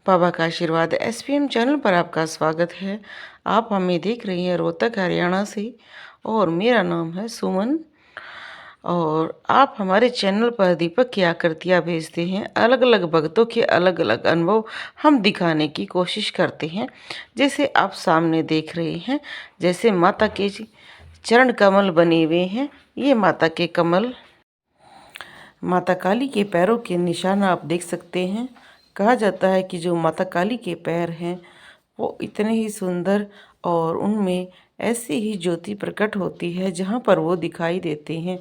बाबा का आशीर्वाद SPM channel पर आपका स्वागत है। आप हमें देख रही हैं रोहतक हरियाणा से और मेरा नाम है सुमन। और आप हमारे चैनल पर दीपक की आकृतियाँ भेजते हैं। अलग अलग भक्तों के अलग अलग अनुभव हम दिखाने की कोशिश करते हैं। जैसे आप सामने देख रहे हैं, जैसे माता के चरण कमल बने हुए हैं। ये माता के कमल माता काली के पैरों के निशान आप देख सकते हैं। कहा जाता है कि जो माता काली के पैर हैं वो इतने ही सुंदर और उनमें ऐसी ही ज्योति प्रकट होती है जहाँ पर वो दिखाई देते हैं।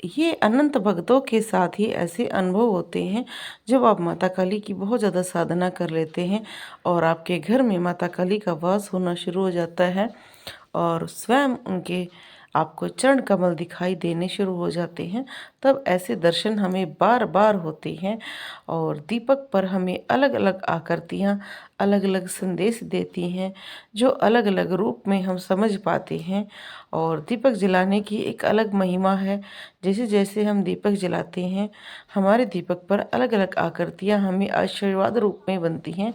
ये अनंत भक्तों के साथ ही ऐसे अनुभव होते हैं जब आप माता काली की बहुत ज़्यादा साधना कर लेते हैं और आपके घर में माता काली का वास होना शुरू हो जाता है और स्वयं उनके आपको चरण कमल दिखाई देने शुरू हो जाते हैं। तब ऐसे दर्शन हमें बार बार होते हैं और दीपक पर हमें अलग अलग आकृतियाँ अलग अलग संदेश देती हैं, जो अलग अलग रूप में हम समझ पाते हैं। और दीपक जलाने की एक अलग महिमा है। जैसे जैसे हम दीपक जलाते हैं, हमारे दीपक पर अलग अलग आकृतियाँ हमें आशीर्वाद रूप में बनती हैं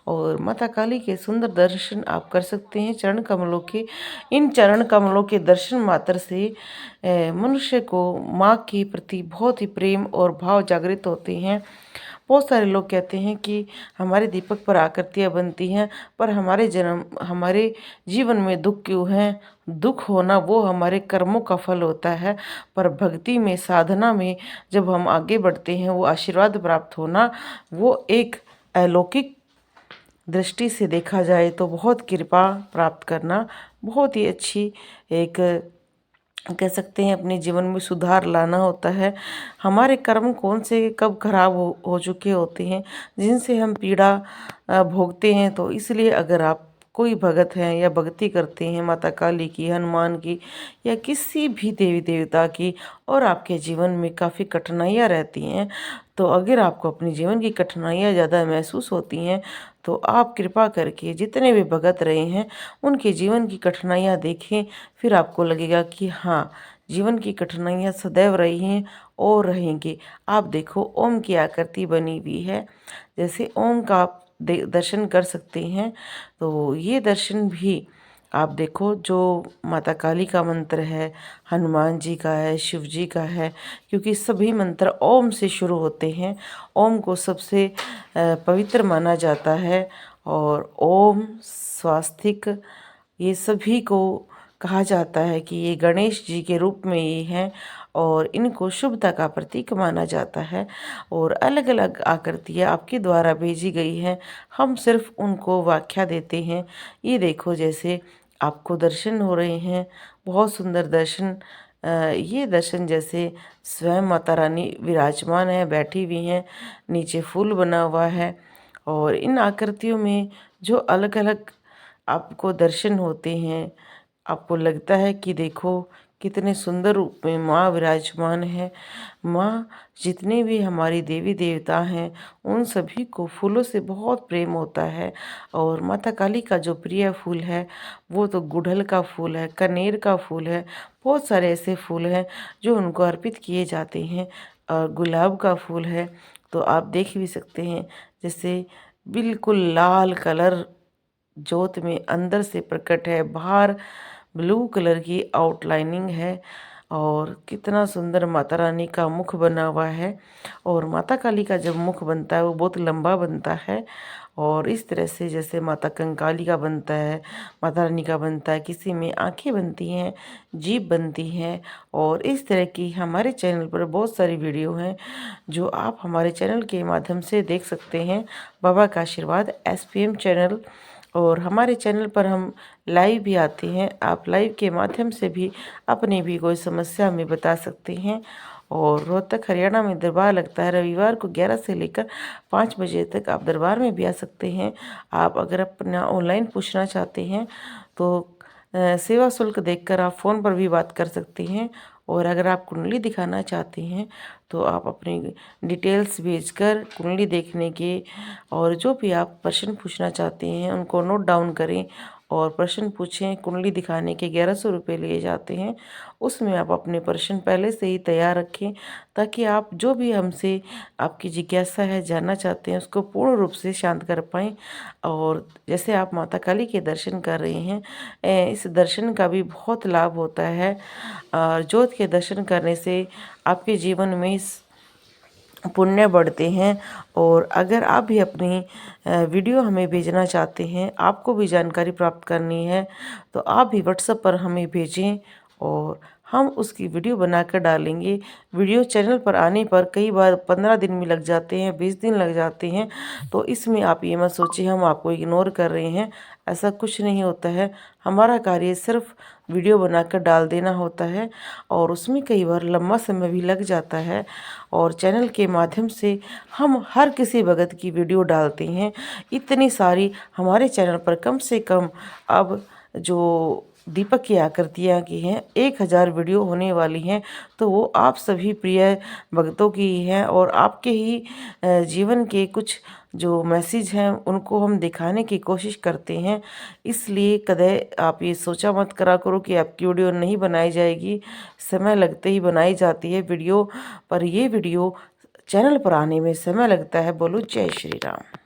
और माता काली के सुंदर दर्शन आप कर सकते हैं चरण कमलों के। इन चरण कमलों के दर्शन मात्र से मनुष्य को माँ के प्रति बहुत ही प्रेम और भाव जागृत होते हैं। बहुत सारे लोग कहते हैं कि हमारे दीपक पर आकृतियाँ बनती हैं, पर हमारे जीवन में दुख क्यों है? दुख होना वो हमारे कर्मों का फल होता है, पर भक्ति में साधना में जब हम आगे बढ़ते हैं वो आशीर्वाद प्राप्त होना वो एक अलौकिक दृष्टि से देखा जाए तो बहुत कृपा प्राप्त करना बहुत ही अच्छी एक कह सकते हैं अपने जीवन में सुधार लाना होता है। हमारे कर्म कौन से कब खराब हो चुके होते हैं जिनसे हम पीड़ा भोगते हैं। तो इसलिए अगर आप कोई भगत हैं या भक्ति करते हैं माता काली की, हनुमान की या किसी भी देवी देवता की और आपके जीवन में काफ़ी कठिनाइयाँ रहती हैं, तो अगर आपको अपने जीवन की कठिनाइयाँ ज़्यादा महसूस होती हैं तो आप कृपा करके जितने भी भगत रहे हैं उनके जीवन की कठिनाइयाँ देखें। फिर आपको लगेगा कि हाँ, जीवन की कठिनाइयाँ सदैव रही हैं और रहेंगी। आप देखो ओम की आकृति बनी हुई है, जैसे ओम का आप दर्शन कर सकते हैं। तो ये दर्शन भी आप देखो, जो माता काली का मंत्र है, हनुमान जी का है, शिव जी का है, क्योंकि सभी मंत्र ओम से शुरू होते हैं। ओम को सबसे पवित्र माना जाता है और ओम स्वास्तिक ये सभी को कहा जाता है कि ये गणेश जी के रूप में ये हैं और इनको शुभता का प्रतीक माना जाता है। और अलग अलग आकृतियाँ आपके द्वारा भेजी गई हैं, हम सिर्फ उनको व्याख्या देते हैं। ये देखो, जैसे आपको दर्शन हो रहे हैं, बहुत सुंदर दर्शन। ये दर्शन जैसे स्वयं माता रानी विराजमान है, बैठी हुई हैं, नीचे फूल बना हुआ है और इन आकृतियों में जो अलग अलग आपको दर्शन होते हैं, आपको लगता है कि देखो कितने सुंदर रूप में माँ विराजमान है। माँ, जितने भी हमारी देवी देवता हैं उन सभी को फूलों से बहुत प्रेम होता है और माता काली का जो प्रिय फूल है वो तो गुड़हल का फूल है, कनेर का फूल है, बहुत सारे ऐसे फूल हैं जो उनको अर्पित किए जाते हैं। और गुलाब का फूल है, तो आप देख भी सकते हैं, जैसे बिल्कुल लाल कलर जोत में अंदर से प्रकट है, बाहर ब्लू कलर की आउटलाइनिंग है और कितना सुंदर माता रानी का मुख बना हुआ है। और माता काली का जब मुख बनता है वो बहुत लंबा बनता है और इस तरह से जैसे माता कंकाली का बनता है, माता रानी का बनता है, किसी में आंखें बनती हैं, जीभ बनती हैं। और इस तरह की हमारे चैनल पर बहुत सारी वीडियो हैं जो आप हमारे चैनल के माध्यम से देख सकते हैं। बाबा का आशीर्वाद एसपीएम चैनल। और हमारे चैनल पर हम लाइव भी आते हैं, आप लाइव के माध्यम से भी अपनी भी कोई समस्या हमें बता सकते हैं। और रोहतक हरियाणा में दरबार लगता है, रविवार को 11 से लेकर 5 बजे तक आप दरबार में भी आ सकते हैं। आप अगर अपना ऑनलाइन पूछना चाहते हैं तो सेवा शुल्क देखकर आप फ़ोन पर भी बात कर सकते हैं। और अगर आप कुंडली दिखाना चाहते हैं तो आप अपनी डिटेल्स भेजकर कुंडली देखने के और जो भी आप प्रश्न पूछना चाहते हैं उनको नोट डाउन करें और प्रश्न पूछें कुंडली दिखाने के 1100 रुपये लिए जाते हैं। उसमें आप अपने प्रश्न पहले से ही तैयार रखें, ताकि आप जो भी हमसे आपकी जिज्ञासा है जानना चाहते हैं उसको पूर्ण रूप से शांत कर पाएँ। और जैसे आप माता काली के दर्शन कर रहे हैं, इस दर्शन का भी बहुत लाभ होता है। ज्योत के दर्शन करने से आपके जीवन में पुण्य बढ़ते हैं। और अगर आप भी अपनी वीडियो हमें भेजना चाहते हैं, आपको भी जानकारी प्राप्त करनी है, तो आप भी व्हाट्सएप पर हमें भेजें और हम उसकी वीडियो बनाकर डालेंगे। वीडियो चैनल पर आने पर कई बार 15 दिन भी लग जाते हैं, 20 दिन लग जाते हैं। तो इसमें आप ये मत सोचिए हम आपको इग्नोर कर रहे हैं, ऐसा कुछ नहीं होता है। हमारा कार्य सिर्फ वीडियो बनाकर डाल देना होता है, और उसमें कई बार लंबा समय भी लग जाता है। और चैनल के माध्यम से हम हर किसी भगत की वीडियो डालते हैं। इतनी सारी हमारे चैनल पर कम से कम अब जो दीपक की आकृतियाँ की हैं 1000 वीडियो होने वाली हैं। तो वो आप सभी प्रिय भक्तों की ही हैं, और आपके ही जीवन के कुछ जो मैसेज हैं उनको हम दिखाने की कोशिश करते हैं। इसलिए कदे आप ये सोचा मत करा करो कि आपकी वीडियो नहीं बनाई जाएगी, समय लगते ही बनाई जाती है वीडियो। पर ये वीडियो चैनल पर आने में समय लगता है। बोलो जय श्री राम।